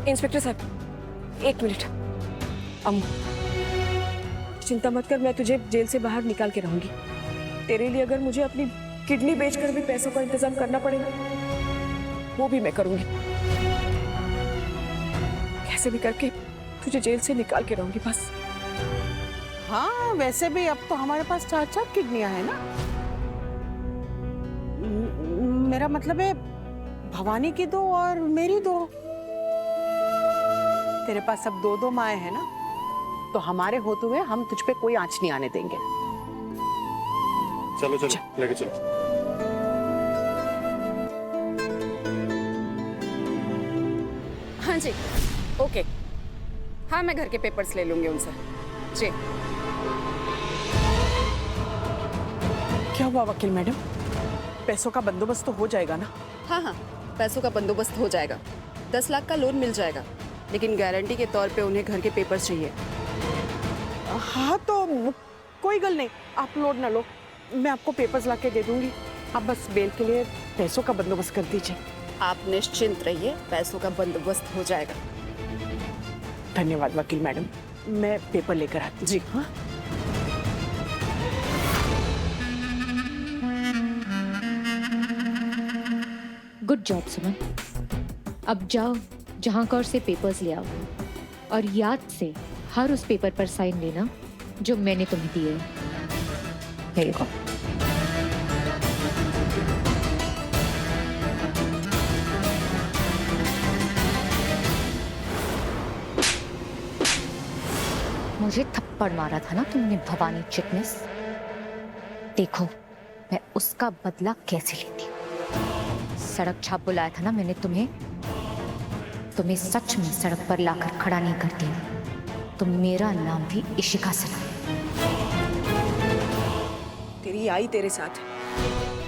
Inspector साहब, एक minute. अम्मू, चिंता मत कर, मैं तुझे जेल से बाहर निकाल के रहूंगी। तेरे लिए अगर मुझे अपनी किडनी बेचकर भी पैसों का इंतजाम करना पड़ेगा, वो भी मैं करूंगी। कैसे भी करके तुझे जेल से निकाल के रहूंगी बस। हाँ, वैसे भी अब तो हमारे पास 4-4 किडनियां हैं ना। मेरा मतलब है भवानी की 2 और मेरी 2। तेरे पास अब 2-2 माएँ हैं ना, तो हमारे होते हुए हम तुझ पे कोई आंच नहीं आने देंगे। चलो चलो, लेके चलो। हाँ जी, ओके। हाँ, मैं घर के पेपर्स ले लूंगी उनसे। जी। क्या हुआ वकील मैडम, पैसों का बंदोबस्त तो हो जाएगा ना? हाँ हाँ, पैसों का बंदोबस्त हो जाएगा। 10 लाख का लोन मिल जाएगा, लेकिन गारंटी के तौर पे उन्हें घर के पेपर्स चाहिए। हाँ तो कोई गल नहीं, आप लोड ना लो, मैं आपको पेपर्स लाके दे दूंगी। आप बस बेल के लिए पैसों का बंदोबस्त कर दीजिए। आप निश्चिंत रहिए, पैसों का बंदोबस्त हो जाएगा। धन्यवाद वकील मैडम, मैं पेपर लेकर आती। जी हाँ। गुड जॉब सुमन। अब जाओ जहांगीर से पेपर्स ले आओ और याद से हर उस पेपर पर साइन लेना जो मैंने तुम्हें दिए हैं। Here you go. मुझे थप्पड़ मारा था ना तुमने भवानी चिटनेस, देखो मैं उसका बदला कैसे लेती हूँ। सड़क छाप बुलाया था ना मैंने तुम्हें सच में सड़क पर लाकर खड़ा नहीं करती, तो मेरा नाम भी इशिका से ला। तेरी आई तेरे साथ है,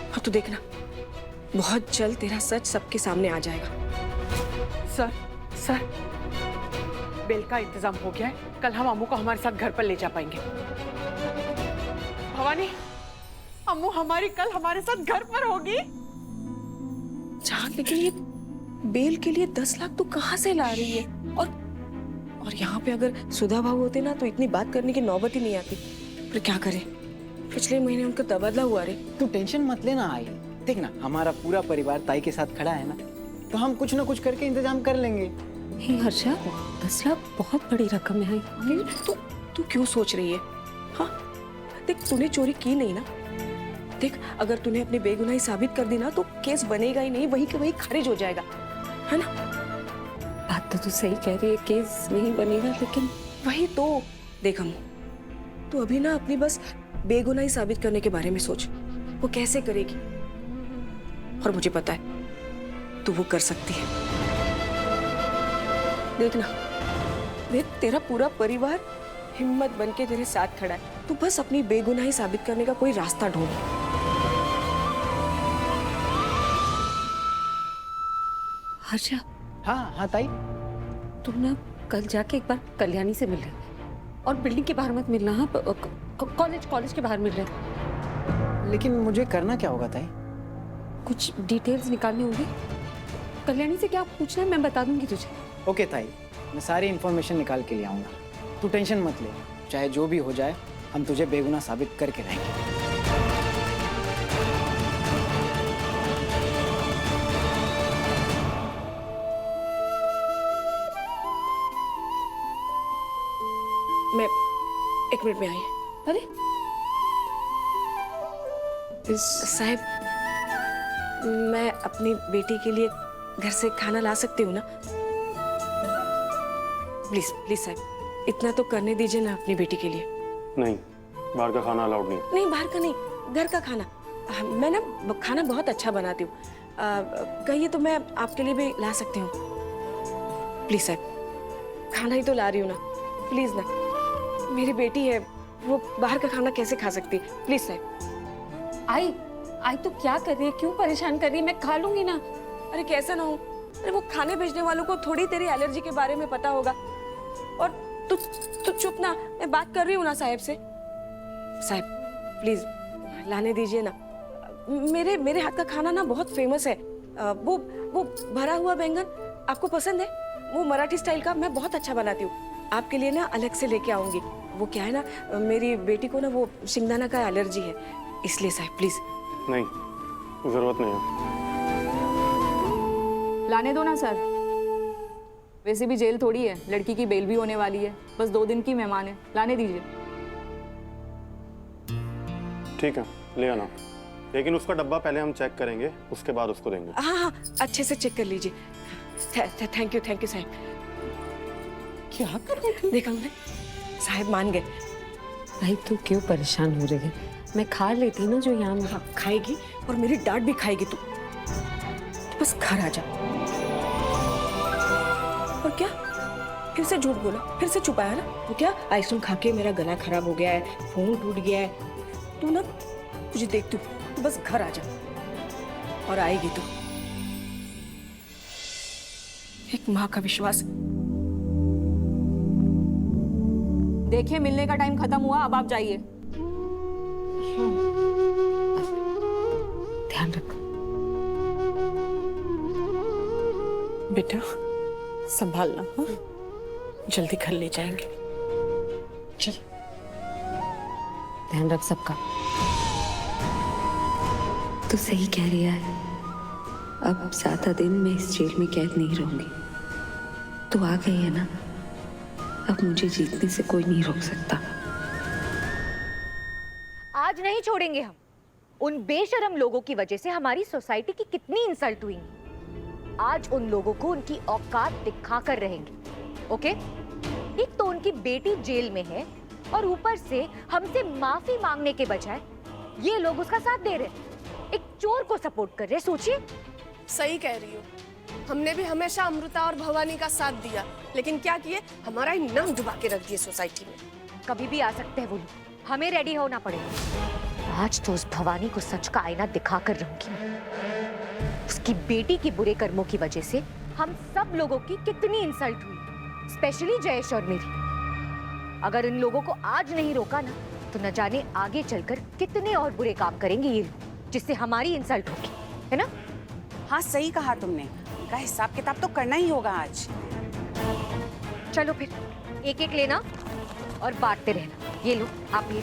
और तू देखना बहुत जल्द तेरा सच सबके सामने आ जाएगा। सर, बेल का इंतजाम हो गया है, कल हम अम्मू को हमारे साथ घर पर ले जा पाएंगे। भवानी, अम्मू हमारी कल हमारे साथ घर पर होगी। जान, लेकिन ये बेल के लिए 10 लाख तो कहाँ से ला रही है? और यहाँ पे अगर सुधा भाव होते ना तो इतनी बात करने की नौबत ही नहीं आती। पर क्या करें, पिछले महीने उनका तबादला हुआ रे। तू टेंशन मत लेना आई, देख ना हमारा पूरा परिवार ताई के साथ खड़ा है ना, तो हम कुछ ना कुछ करके इंतजाम कर लेंगे। हे हर्षा, 10 लाख बहुत बड़ी रकम है। तू क्यों सोच रही है? हाँ देख, तूने चोरी की नहीं ना। देख, अगर तूने अपनी बेगुनाही साबित कर दी ना तो केस बनेगा ही नहीं, वहीं के वहीं खारिज हो जाएगा, है ना? बात तो तू सही कह रही है, केस नहीं बनेगा, लेकिन वही तो देख हम, तू अभी ना अपनी बस बेगुनाही साबित करने के बारे में सोच, वो कैसे करेगी। और मुझे पता है तू वो कर सकती है। देखना, देख तेरा पूरा परिवार हिम्मत बनके तेरे साथ खड़ा है, तू बस अपनी बेगुनाही साबित करने का कोई रास्ता ढूंढ। हर्षा। हाँ ताई। तुम ना कल जाके एक बार कल्याणी से मिल रहे, और बिल्डिंग के बाहर मत मिलना। हाँ, कॉलेज के बाहर मिल रहे। लेकिन मुझे करना क्या होगा ताई? कुछ डिटेल्स निकालनी होंगी। कल्याणी से क्या पूछना है मैं बता दूंगी तुझे। ओके ताई, मैं सारी इन्फॉर्मेशन निकाल के ले आऊंगा, तू टेंशन मत ले, चाहे जो भी हो जाए हम तुझे बेगुनाह साबित करके रहेंगे। मैं 1 मिनट में आई। अरे साहब, मैं अपनी बेटी के लिए घर से खाना ला सकती हूँ ना? प्लीज प्लीज साहब, इतना तो करने दीजिए ना अपनी बेटी के लिए। नहीं, बाहर का खाना अलाउड नहीं। नहीं, बाहर का नहीं, घर का खाना। मैं ना खाना बहुत अच्छा बनाती हूँ, कहिए तो मैं आपके लिए भी ला सकती हूँ। प्लीज साहब, खाना ही तो ला रही हूँ ना, प्लीज ना। मेरी बेटी है, वो बाहर का खाना कैसे खा सकती है? प्लीज साहब। आई तो क्या कर रही है, क्यों परेशान कर रही है? मैं खा लूंगी ना। अरे कैसा ना हो, अरे वो खाने भेजने वालों को थोड़ी तेरी एलर्जी के बारे में पता होगा। और तू चुप ना, मैं बात कर रही हूँ ना साहब से। साहब प्लीज लाने दीजिए ना, मेरे हाथ का खाना ना बहुत फेमस है। वो भरा हुआ बैंगन आपको पसंद है? वो मराठी स्टाइल का मैं बहुत अच्छा बनाती हूँ। आपके लिए ना अलग से लेके आऊंगी। वो क्या है ना, मेरी बेटी को ना वो शिंगदाना का एलर्जी है, इसलिए साहब प्लीज। नहीं, जरूरत नहीं है। लाने दो ना सर, वैसे भी जेल थोड़ी है, लड़की की बेल भी होने वाली है, बस 2 दिन की मेहमान है, लाने दीजिए। ठीक है, ले आना, लेकिन उसका डब्बा पहले हम चेक करेंगे, उसके बाद उसको देंगे। हाँ हाँ, अच्छे से चेक कर लीजिए। थैंक यू साहब। क्या कर रही थी? देखा हमने, साहब मान गए। भाई तू क्यों परेशान हो रही है? मैं खा लेती ना जो यहाँ में। हाँ, खाएगी और मेरी डांट भी खाएगी तू। बस घर आ जा। और क्या, फिर से झूठ बोला, फिर से छुपाया ना? तो क्या, आइसक्रीम खा के मेरा गला खराब हो गया है, फोन टूट गया है। तू ना मुझे देख, तू बस घर आ जा। और आएगी तू। एक माँ का विश्वास। देखिए मिलने का टाइम खत्म हुआ, अब आप जाइए। ध्यान रख बेटा, संभालना। हाँ? जल्दी घर ले जाएंगे। चल। ध्यान रख सबका। तो सही कह रही है, अब ज्यादा दिन मैं इस जेल में कैद नहीं रहूंगी। तू आ गई है ना, अब मुझे जीतने से कोई नहीं रोक सकता। आज नहीं छोड़ेंगे हम। उन बेशरम लोगों की वजह से हमारी सोसाइटी की कितनी इंसल्ट हुई। आज उन लोगों को उनकी औकात दिखा कर रहेंगे। ओके? एक तो उनकी बेटी जेल में है और ऊपर से हमसे माफी मांगने के बजाय ये लोग उसका साथ दे रहे हैं, एक चोर को सपोर्ट कर रहे। सोचिए। सही कह रही हो, हमने भी हमेशा अमृता और भवानी का साथ दिया, लेकिन क्या किए, हमारा ही नाम डुबा के रख दिए सोसाइटी में। कभी भी आ सकते हैं वो लोग, हमें रेडी होना पड़ेगा। आज तो उस भवानी को सच का आईना दिखा कर रहूंगी मैं। उसकी बेटी के बुरे कर्मों की वजह से हम सब लोगों की कितनी इंसल्ट हुई, स्पेशली जयेश और मेरी। अगर इन लोगों को आज नहीं रोका ना, तो न जाने आगे चलकर कितने और बुरे काम करेंगे ये लोग, जिससे हमारी इंसल्ट होगी, है ना? हाँ सही कहा तुमने, इनका हिसाब किताब तो करना ही होगा आज। चलो फिर एक एक लेना और बांटते रहना। ये लो, आप ये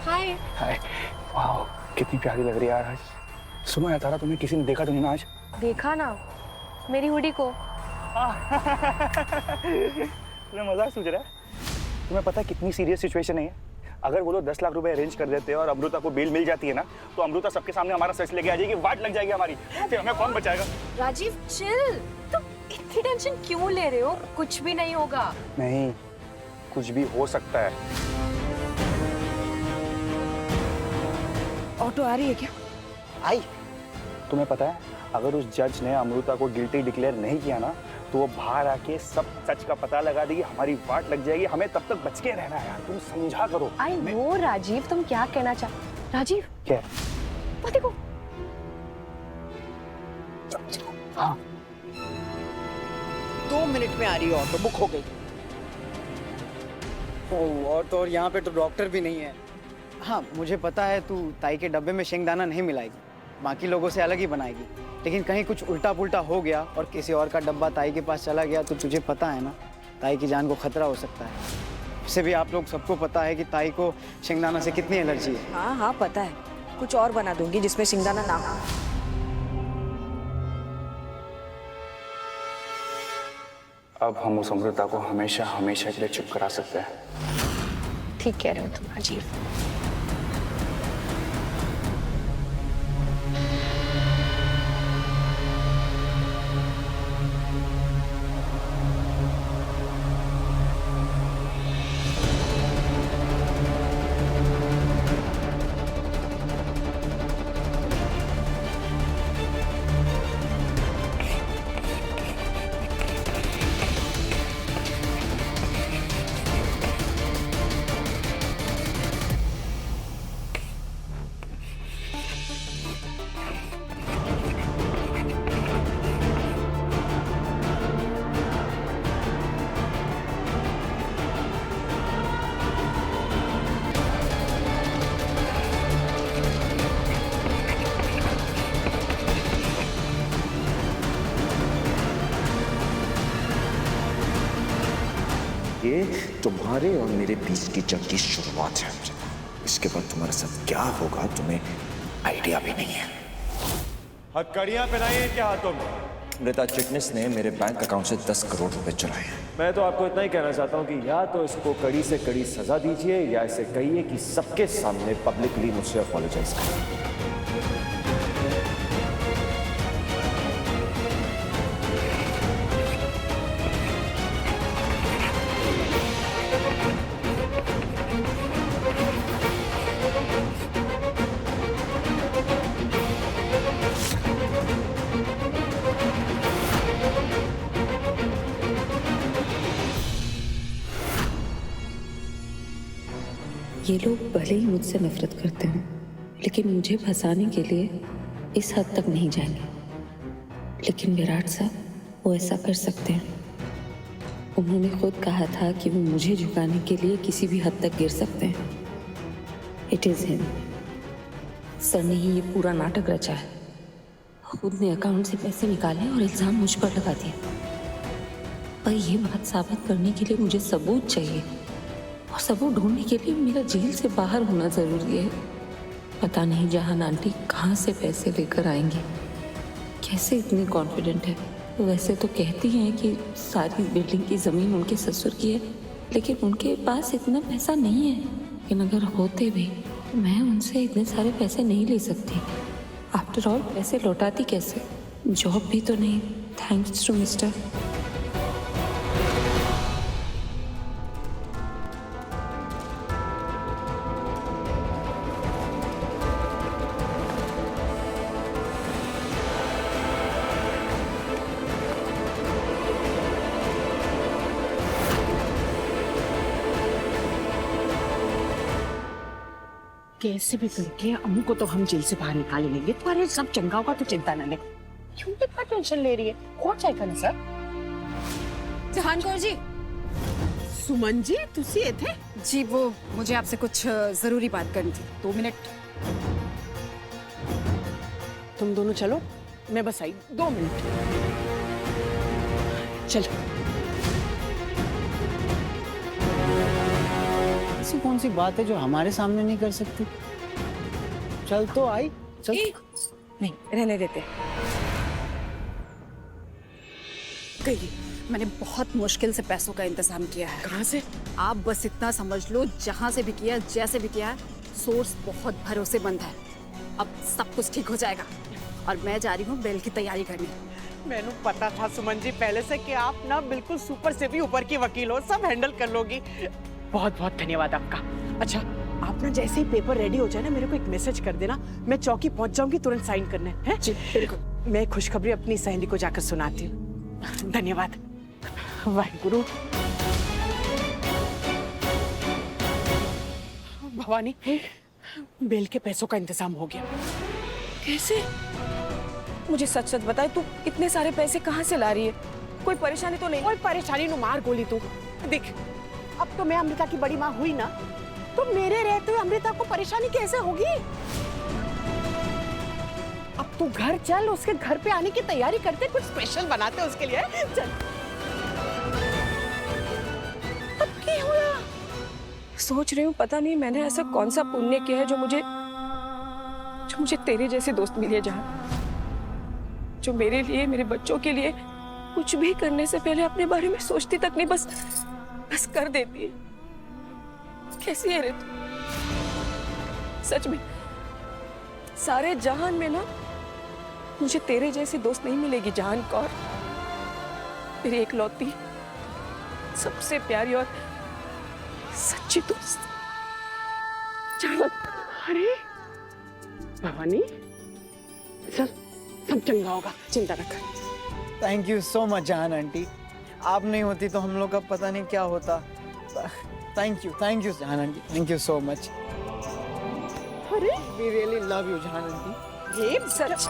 हाय। हाय, वाह कितनी प्यारी लग रही है यार आज। सुनो यार तारा, तुम्हें किसी ने देखा तो नहीं ना आज? देखा ना मेरी हुडी को। तुम्हें मजाक सूझ रहा है? तुम्हें पता है कितनी सीरियस सिचुएशन है ये? अगर वो लोग 10 लाख रुपए अरेंज कर देते हैं और अमृता को बेल मिल जाती है ना, तो अमृता सबके सामने हमारा सच लेके आ जाएगी, वाट लग जाएगी हमारी, फिर हमें कौन बचाएगा? राजीव चिल, तुम इतनी टेंशन क्यों ले रहे हो? कुछ भी नहीं होगा। नहीं, कुछ भी हो सकता है। ऑटो आ रही है क्या? आई, तुम्हें पता है अगर उस जज ने अमृता को गिल्टी डिक्लेयर नहीं किया ना, तो वो बाहर आके सब सच का पता लगा देगी, हमारी वाट लग जाएगी, हमें तब तक बच के रहना है यार, तुम समझा करो। आई नो राजीव, तुम क्या कहना चाह? राजीव क्या? वो देखो। हाँ 2 मिनट में आ रही है, ऑटो बुक हो गई। ओह, और तो और यहाँ पे तो डॉक्टर भी नहीं है। हाँ मुझे पता है तू ताई के डब्बे में शेंगदाना नहीं मिलाएगी, बाकी लोगों से अलग ही बनाएगी, लेकिन कहीं कुछ उल्टा पुल्टा हो गया और किसी और का डब्बा ताई के पास चला गया तो तुझे पता है ना, ताई की जान को खतरा हो सकता है। वैसे भी आप लोग सबको पता है कि ताई को शेंगदाना से कितनी एलर्जी है। हाँ हाँ पता है, कुछ और बना दूंगी जिसमें शिंगदाना ना हो। अब हम उस अमृता को हमेशा हमेशा के लिए चुप करा सकते हैं। ठीक कह रहे हो तुम राजीव। ये तुम्हारे और मेरे बीच की जंग की शुरुआत है। इसके बाद तुम्हारे साथ क्या होगा तुम्हें आइडिया भी नहीं है। हथकड़ियां पहनाई क्या हाथों में? अमृता चिटनिस ने मेरे बैंक अकाउंट से 10 करोड़ रुपए चुराए हैं। मैं तो आपको इतना ही कहना चाहता हूँ कि या तो इसको कड़ी से कड़ी सजा दीजिए या इसे कहिए कि सबके सामने पब्लिकली मुझसे अपॉलोजाइज करें। ये लोग भले ही मुझसे नफरत करते हैं, लेकिन मुझे फंसाने के लिए इस हद तक नहीं जाएंगे। लेकिन विराट साहब वो ऐसा कर सकते हैं। उन्होंने खुद कहा था कि वो मुझे झुकाने के लिए किसी भी हद तक गिर सकते हैं। It is him. सर ने ही ये पूरा नाटक रचा है। खुद ने अकाउंट से पैसे निकाले और इल्जाम मुझ पर लगा दिया। पर ये बात साबित करने के लिए मुझे सबूत चाहिए, और सबूत ढूंढने के लिए मेरा जेल से बाहर होना जरूरी है। पता नहीं जहान आंटी कहाँ से पैसे लेकर आएंगी, कैसे इतनी कॉन्फिडेंट है। वैसे तो कहती हैं कि सारी बिल्डिंग की ज़मीन उनके ससुर की है, लेकिन उनके पास इतना पैसा नहीं है। लेकिन अगर होते भी तो मैं उनसे इतने सारे पैसे नहीं ले सकती। आफ्टर ऑल पैसे लौटाती कैसे? जॉब भी तो नहीं। Thanks to mister. कैसे भी करके अम्मू को तो हम जेल से बाहर निकाल ही लेंगे। तुम्हारे सब चंगा होगा तो चिंता न ले। क्यों इतना टेंशन ले रही है? हो जाएगा ना सर। जहान कौर जी। सुमन जी तुसी इथे? जी वो मुझे आपसे कुछ जरूरी बात करनी थी। 2 मिनट। तुम दोनों चलो, मैं बस आई 2 मिनट। चलो। ऐसी कौन सी बात है जो हमारे सामने नहीं कर सकती? चल तो आई। चल। नहीं रहने देते। कहिए, मैंने बहुत मुश्किल से पैसों का इंतजाम किया है। कहाँ से? आप बस इतना समझ लो, जहाँ से भी किया, जैसे भी किया, सोर्स बहुत भरोसेमंद है। अब सब कुछ ठीक हो जाएगा और मैं जा रही हूँ बेल की तैयारी करने। मैंने पता था सुमन जी पहले से कि आप ना बिल्कुल सुपर से भी ऊपर की वकील हो, सब हैंडल कर लोगी। बहुत बहुत धन्यवाद आपका। अच्छा आप ना जैसे ही पेपर रेडी हो जाए ना मेरे को एक मैसेज कर देना, मैं चौकी पहुंच जाऊंगी तुरंत साइन करने। हैं? जी बिल्कुल। मैं खुशखबरी अपनी सहेली को जाकर सुनाती हूँ। धन्यवाद। वाहिगुरु। भवानी बेल के पैसों का इंतजाम हो गया। कैसे? मुझे सच सच बताए, तू इतने सारे पैसे कहाँ से ला रही है? कोई परेशानी तो नहीं? कोई परेशानी नु मार गोली तू। देख अब तो मैं अमृता की बड़ी माँ हुई ना, तो मेरे रहते हुए अमृता को परेशानी कैसे होगी? अब तू घर चल, उसके घर पे आने की तैयारी करते, कुछ स्पेशल बनाते उसके लिए। चल। अब क्या हुआ? सोच रही हूँ पता नहीं मैंने ऐसा कौन सा पुण्य किया है जो मुझे तेरे जैसे दोस्त मिले, जहाँ जो मेरे लिए, मेरे बच्चों के लिए कुछ भी करने से पहले अपने बारे में सोचती तक नहीं, बस कर देती है। कैसी है रे तू? सच में सारे जहान में ना मुझे तेरे जैसी दोस्त नहीं मिलेगी जहान कौर। मेरी एकलौती, सबसे प्यारी और सच्ची दोस्त जहान। अरे भवानी चल, सब चंगा होगा, चिंता न कर। थैंक यू सो मच जहान आंटी। आप नहीं होती तो हम लोग का पता नहीं क्या होता। थैंक यू जहान aunty, thank you so much. अरे वी रियली लव यू जहान आंटी। ये सच।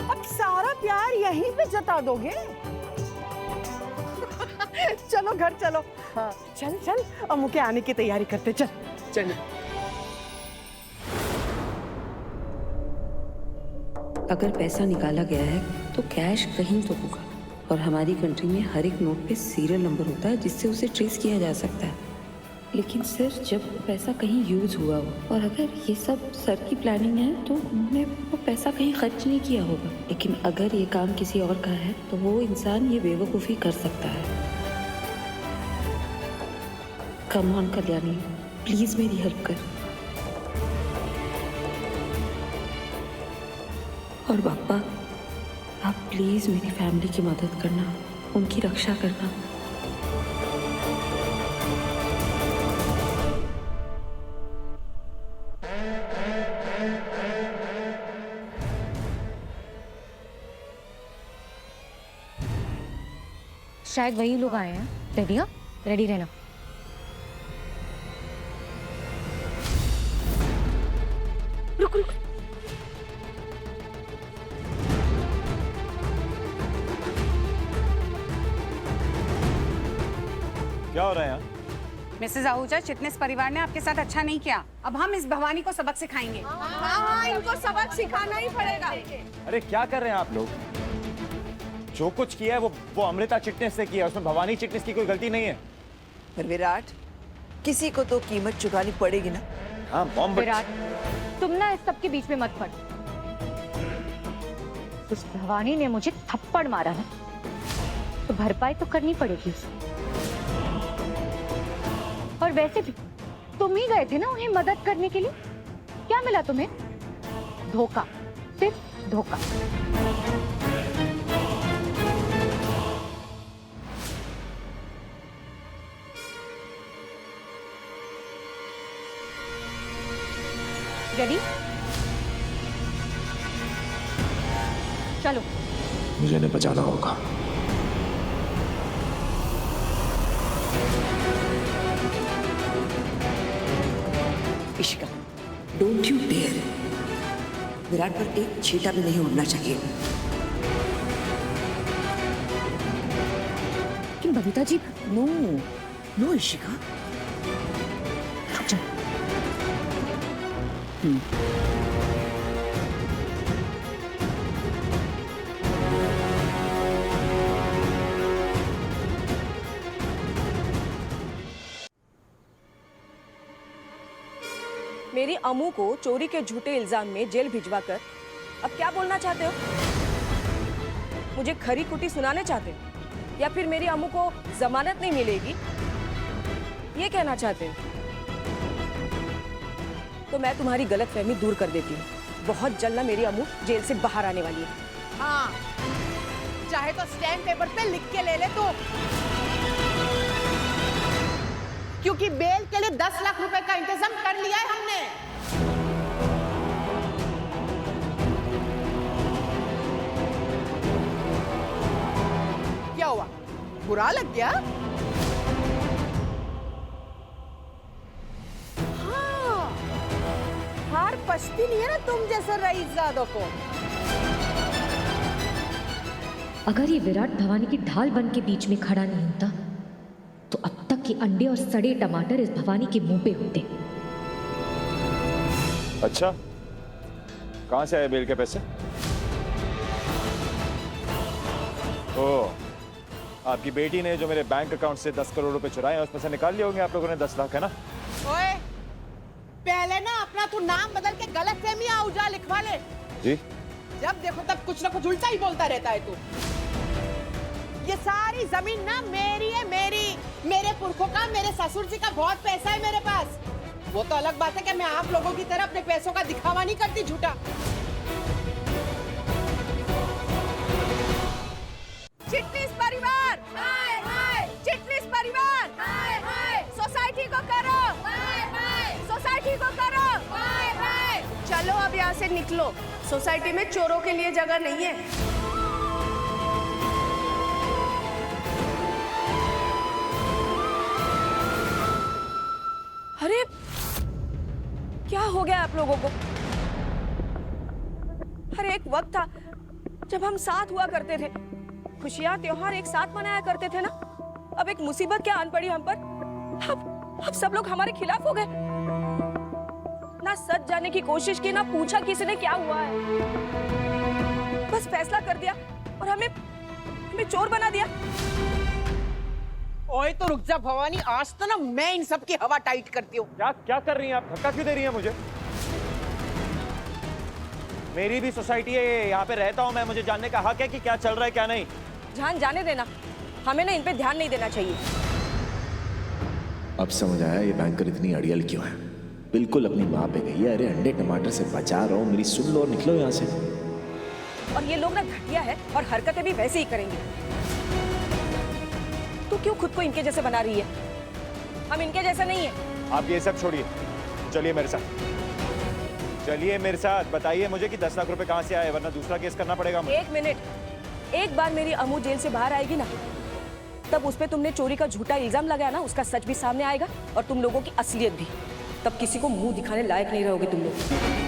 अब सारा प्यार यहीं पे जता दोगे? चलो घर चलो। हाँ चल चल, अम्मू के आने की तैयारी करते। चल चल। अगर पैसा निकाला गया है तो कैश कहीं तो होगा, और हमारी कंट्री में हर एक नोट पे सीरियल नंबर होता है जिससे उसे ट्रेस किया जा सकता है। लेकिन सर, जब वो पैसा कहीं यूज हुआ हो और अगर ये सब सर की प्लानिंग है तो उन्होंने वो पैसा कहीं खर्च नहीं किया होगा। लेकिन अगर ये काम किसी और का है तो वो इंसान ये बेवकूफ़ी कर सकता है। कम ऑन कल्याणी, प्लीज मेरी हेल्प कर। और पापा, आप प्लीज मेरी फैमिली की मदद करना, उनकी रक्षा करना। शायद वही लोग आए हैं। रेडी? हाँ, रेडी रहना। रुक रुक। क्या हो रहा है यहाँ? मिसेस आहूजा, चिटनिस परिवार ने आपके साथ अच्छा नहीं किया। अब हम इस भवानी को सबक सिखाएंगे। हाँ, इनको सबक सिखाना ही पड़ेगा। अरे क्या कर रहे हैं आप लोग? जो कुछ किया है वो अमृता चिटनिस से किया है, उसमें भवानी चिटनिस की कोई गलती नहीं है। पर विराट, किसी को तो कीमत चुकानी पड़ेगी ना। हाँ मॉम, विराट, तुम ना इस सब के बीच में मत पड़। उस भवानी ने मुझे थप्पड़ मारा ना, तो भरपाई तो करनी पड़ेगी उसे। और वैसे भी तुम ही गए थे ना उन्हें मदद करने के लिए। क्या मिला तुम्हें? धोखा, सिर्फ धोखा। रेडी? चलो। मुझे इन्हें बचाना होगा। Ishika, don't you dare. Virat पर एक छींटा भी नहीं उड़ना चाहिए। लेकिन बबीता जी, नो नो इशिका। रुक जा। मेरी अमू को चोरी के झूठे इल्जाम में जेल भिजवाकर अब क्या बोलना चाहते हो? मुझे खरी खुटी सुनाने चाहते हो या फिर मेरी अमू को जमानत नहीं मिलेगी ये कहना चाहते हो? तो मैं तुम्हारी गलतफहमी दूर कर देती हूँ। बहुत जल्द ना मेरी अमू जेल से बाहर आने वाली है। हाँ, चाहे तो स्टैम्प पेपर पे लिख के ले ले तू, क्योंकि बेल के लिए 10 लाख रुपए का इंतजाम कर लिया है हमने। क्या हुआ, बुरा लग गया? हाँ, हार पछती नहीं है ना तुम जैसे रईसजादों को। अगर ये विराट भवानी की ढाल बन के बीच में खड़ा नहीं होता तो अब तक के अंडे और सड़े टमाटर इस भवानी के मुंह पे होते। अच्छा, कहां से आए बेल के पैसे? ओह, आपकी बेटी ने जो मेरे बैंक अकाउंट से 10 करोड़ रुपए चुराए हैं उसमें से निकाल लिए होंगे आप लोगों ने 10 लाख, है ना? ओए, पहले ना अपना तू नाम बदल के गलतफहमी आहूजा लिखवा ले। जी? जब देखो तब कुछ ना कुछ उल्टा ही बोलता रहता है तू। ये सारी जमीन ना मेरी है, मेरे पुरखों का, मेरे ससुर जी का बहुत पैसा है मेरे पास। वो तो अलग बात है कि मैं आप लोगों की तरह अपने पैसों का दिखावा नहीं करती झूठा। चिटनिस परिवार, हाय हाय। चिटनिस परिवार, हाय हाय। सोसाइटी को करो, हाय हाय। सोसाइटी को करो, हाय हाय। चलो अब यहाँ से निकलो, सोसाइटी में चोरों के लिए जगह नहीं है। अरे क्या हो गया आप लोगों को? अरे एक वक्त था जब हम साथ हुआ करते थे, खुशियां त्योहार एक साथ मनाया करते थे ना। अब एक मुसीबत क्या आन पड़ी हम पर। अब सब लोग हमारे खिलाफ हो गए। ना सच जाने की कोशिश की, ना पूछा किसी ने क्या हुआ है। बस फैसला कर दिया और हमें में चोर बना दिया। ओए तो रुक जा भवानी, आज तो ना मैं इन सब की हवा टाइट करती हूँ। क्या क्या कर रही हैं आप? धक्का क्यों दे रही हैं मुझे? मेरी भी सोसाइटी है, यहाँ पे रहता हूँ मैं, मुझे जानने का हक है कि क्या चल रहा है क्या नहीं। जान जाने देना, हमें ना इन पे ध्यान नहीं देना चाहिए। अब समझ आया ये बैंकर इतनी अड़ियल क्यों है। बिल्कुल अपनी माँ पे गई है। अरे अंडे टमाटर से बचा रहा हूँ, मेरी सुन लो और निकलो यहाँ से। और ये लोग ना घटिया है और हरकतें भी वैसे ही करेंगे। तू क्यों खुद को इनके जैसे बना रही है? हम इनके जैसे नहीं है। आप ये सब छोड़िए, चलिए मेरे साथ, चलिए मेरे साथ। बताइए मुझे कि 10 लाख रुपए कहाँ से आए, वरना दूसरा केस करना पड़ेगा मुझे। एक मिनट, एक बार मेरी अमू जेल से बाहर आएगी ना, तब उस पे तुमने चोरी का झूठा इल्जाम लगाया ना, उसका सच भी सामने आएगा और तुम लोगों की असलियत भी। तब किसी को मुंह दिखाने लायक नहीं रहोगे तुम लोग।